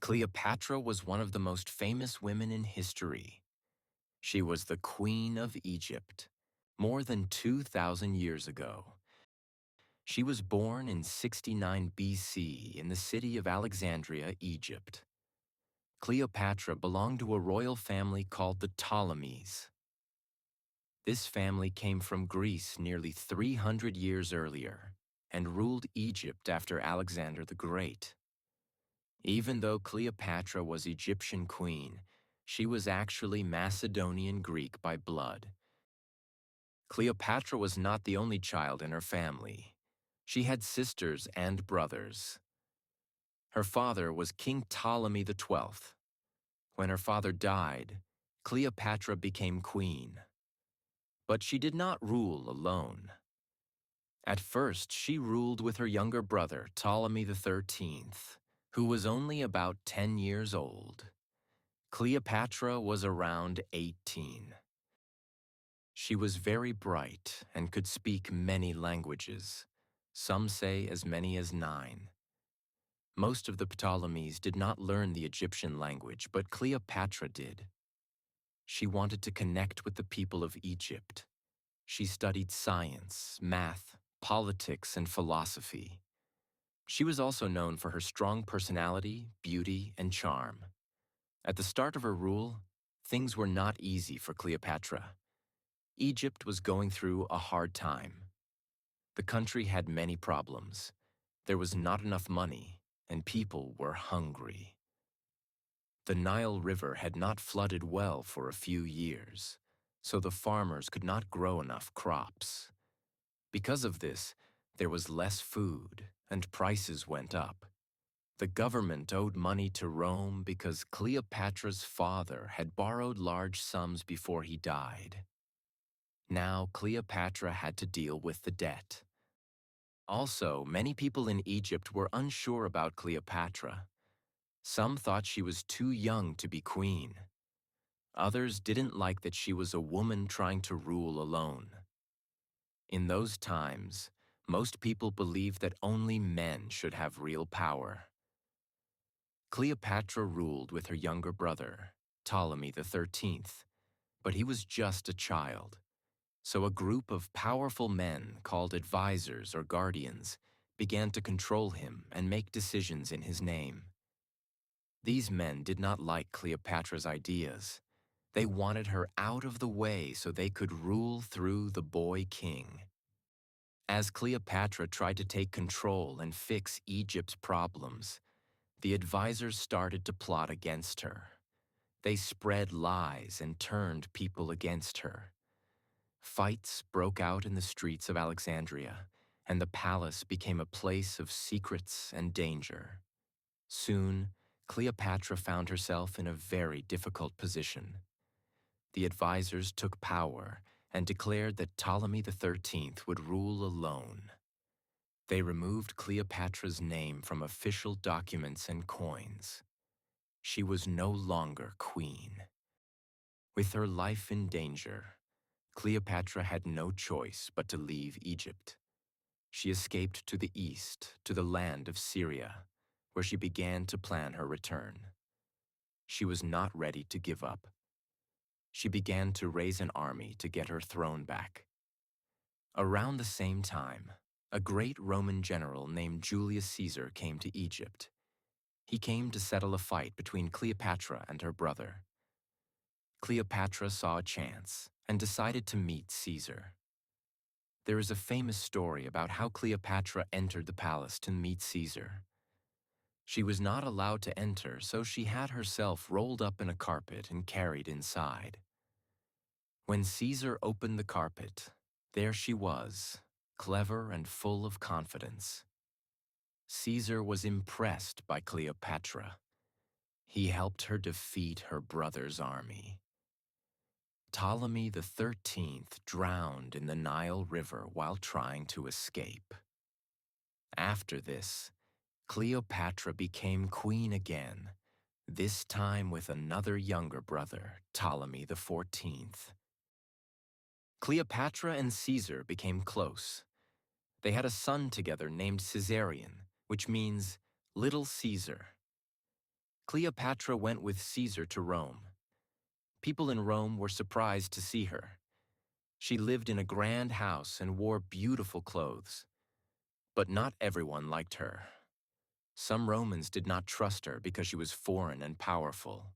Cleopatra was one of the most famous women in history. She was the Queen of Egypt, more than 2,000 years ago. She was born in 69 BC in the city of Alexandria, Egypt. Cleopatra belonged to a royal family called the Ptolemies. This family came from Greece nearly 300 years earlier and ruled Egypt after Alexander the Great. Even though Cleopatra was Egyptian queen, she was actually Macedonian Greek by blood. Cleopatra was not the only child in her family. She had sisters and brothers. Her father was King Ptolemy XII. When her father died, Cleopatra became queen. But she did not rule alone. At first, she ruled with her younger brother, Ptolemy XIII, who was only about 10 years old. Cleopatra was around 18. She was very bright and could speak many languages, some say as many as 9. Most of the Ptolemies did not learn the Egyptian language, but Cleopatra did. She wanted to connect with the people of Egypt. She studied science, math, politics, and philosophy. She was also known for her strong personality, beauty, and charm. At the start of her rule, things were not easy for Cleopatra. Egypt was going through a hard time. The country had many problems. There was not enough money, and people were hungry. The Nile River had not flooded well for a few years, so the farmers could not grow enough crops. Because of this, there was less food, and prices went up. The government owed money to Rome because Cleopatra's father had borrowed large sums before he died. Now Cleopatra had to deal with the debt. Also, many people in Egypt were unsure about Cleopatra. Some thought she was too young to be queen. Others didn't like that she was a woman trying to rule alone. In those times, most people believed that only men should have real power. Cleopatra ruled with her younger brother, Ptolemy XIII, but he was just a child. So a group of powerful men called advisors or guardians began to control him and make decisions in his name. These men did not like Cleopatra's ideas. They wanted her out of the way so they could rule through the boy king. As Cleopatra tried to take control and fix Egypt's problems, the advisors started to plot against her. They spread lies and turned people against her. Fights broke out in the streets of Alexandria, and the palace became a place of secrets and danger. Soon, Cleopatra found herself in a very difficult position. The advisors took power and declared that Ptolemy XIII would rule alone. They removed Cleopatra's name from official documents and coins. She was no longer queen. With her life in danger, Cleopatra had no choice but to leave Egypt. She escaped to the east, to the land of Syria, where she began to plan her return. She was not ready to give up. She began to raise an army to get her throne back. Around the same time, a great Roman general named Julius Caesar came to Egypt. He came to settle a fight between Cleopatra and her brother. Cleopatra saw a chance and decided to meet Caesar. There is a famous story about how Cleopatra entered the palace to meet Caesar. She was not allowed to enter, so she had herself rolled up in a carpet and carried inside. When Caesar opened the carpet, there she was, clever and full of confidence. Caesar was impressed by Cleopatra. He helped her defeat her brother's army. Ptolemy XIII drowned in the Nile River while trying to escape. After this, Cleopatra became queen again, this time with another younger brother, Ptolemy XIV. Cleopatra and Caesar became close. They had a son together named Caesarion, which means Little Caesar. Cleopatra went with Caesar to Rome. People in Rome were surprised to see her. She lived in a grand house and wore beautiful clothes. But not everyone liked her. Some Romans did not trust her because she was foreign and powerful.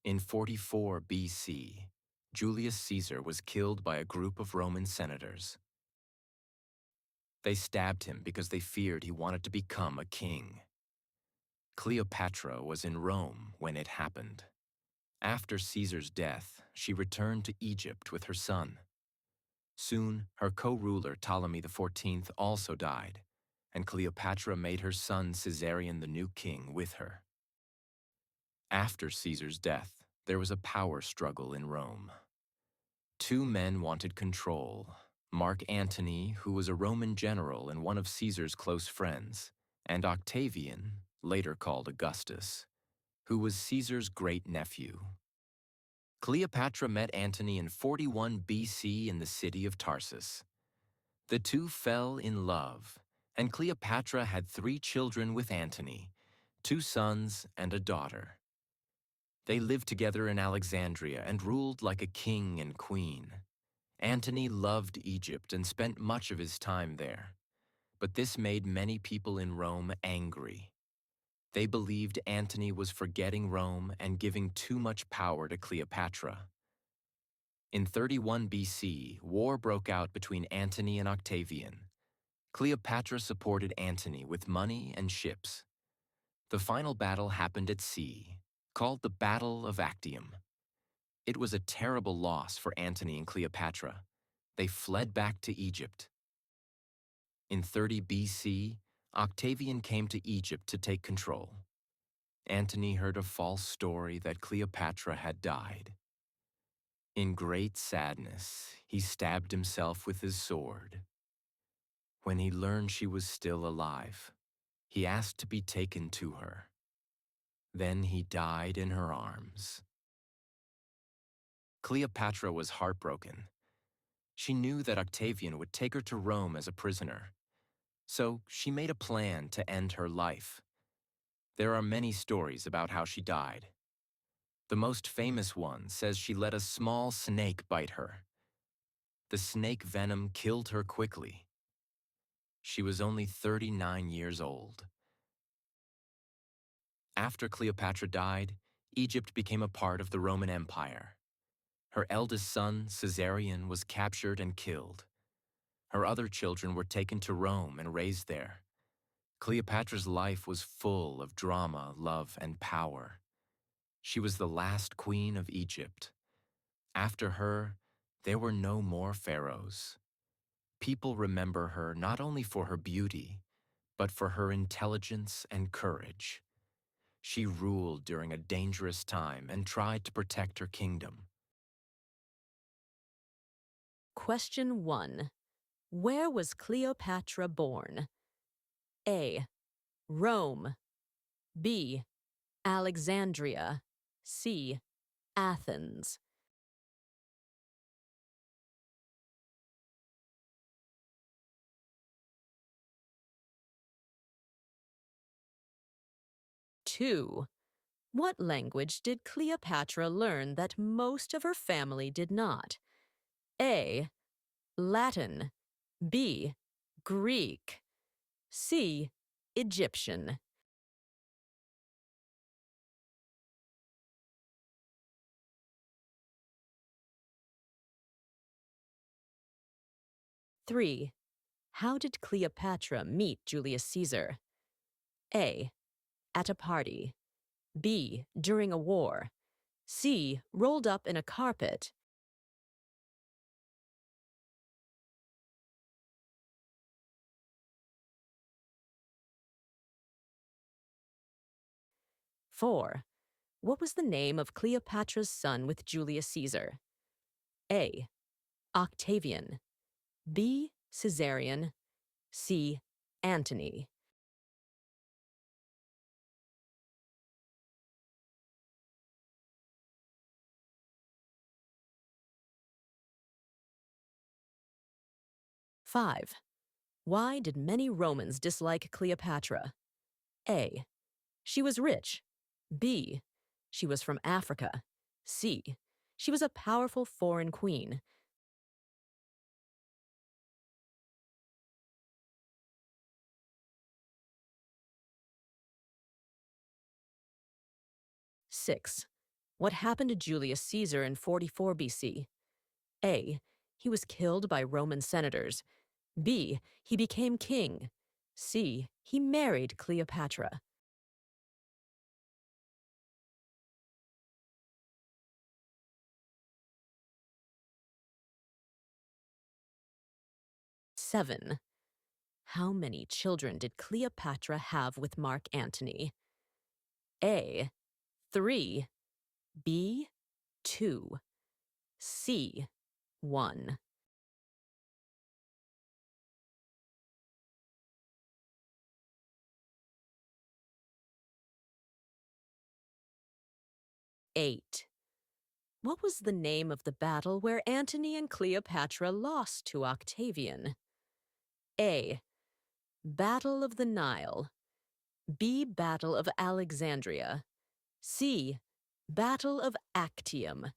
In 44 BC, Julius Caesar was killed by a group of Roman senators. They stabbed him because they feared he wanted to become a king. Cleopatra was in Rome when it happened. After Caesar's death, she returned to Egypt with her son. Soon, her co-ruler Ptolemy XIV also died, and Cleopatra made her son Caesarion the new king with her. After Caesar's death, there was a power struggle in Rome. Two men wanted control: Mark Antony, who was a Roman general and one of Caesar's close friends, and Octavian, later called Augustus, who was Caesar's great-nephew. Cleopatra met Antony in 41 BC in the city of Tarsus. The two fell in love, and Cleopatra had 3 children with Antony, 2 sons and a daughter. They lived together in Alexandria and ruled like a king and queen. Antony loved Egypt and spent much of his time there, but this made many people in Rome angry. They believed Antony was forgetting Rome and giving too much power to Cleopatra. In 31 BC, war broke out between Antony and Octavian. Cleopatra supported Antony with money and ships. The final battle happened at sea, called the Battle of Actium. It was a terrible loss for Antony and Cleopatra. They fled back to Egypt. In 30 BC, Octavian came to Egypt to take control. Antony heard a false story that Cleopatra had died. In great sadness, he stabbed himself with his sword. When he learned she was still alive, he asked to be taken to her. Then he died in her arms. Cleopatra was heartbroken. She knew that Octavian would take her to Rome as a prisoner, so she made a plan to end her life. There are many stories about how she died. The most famous one says she let a small snake bite her. The snake venom killed her quickly. She was only 39 years old. After Cleopatra died, Egypt became a part of the Roman Empire. Her eldest son, Caesarion, was captured and killed. Her other children were taken to Rome and raised there. Cleopatra's life was full of drama, love, and power. She was the last queen of Egypt. After her, there were no more pharaohs. People remember her not only for her beauty, but for her intelligence and courage. She ruled during a dangerous time and tried to protect her kingdom. Question 1. Where was Cleopatra born? A. Rome. B. Alexandria. C. Athens. Two. What language did Cleopatra learn that most of her family did not? A. Latin. B. Greek. C. Egyptian. Three. How did Cleopatra meet Julius Caesar? A. At a party. B. During a war. C. Rolled up in a carpet. Four. What was the name of Cleopatra's son with Julius Caesar? A. Octavian. B. Caesarion. C. Antony. Five. Why did many Romans dislike Cleopatra? A. She was rich. B. She was from Africa. C. She was a powerful foreign queen. 6. What happened to Julius Caesar in 44 BC? A. He was killed by Roman senators. B. He became king. C. He married Cleopatra. 7. How many children did Cleopatra have with Mark Antony? A. 3. B. 2. C. 1. 8. What was the name of the battle where Antony and Cleopatra lost to Octavian? A. Battle of the Nile. B. Battle of Alexandria. C. Battle of Actium.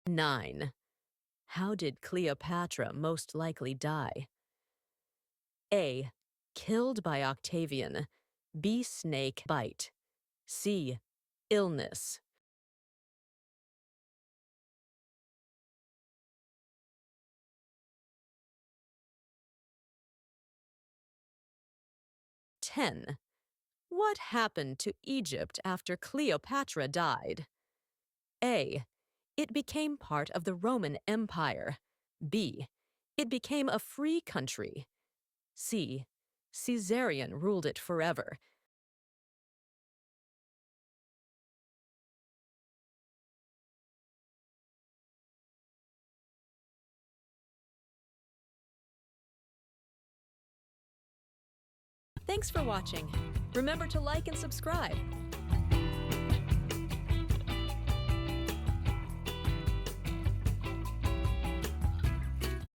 9. How did Cleopatra most likely die? A. Killed by Octavian. B. Snake bite. C. Illness. 10. What happened to Egypt after Cleopatra died? A. It became part of the Roman Empire. B. It became a free country. C. Caesarion ruled it forever. Thanks for watching. Remember to like and subscribe.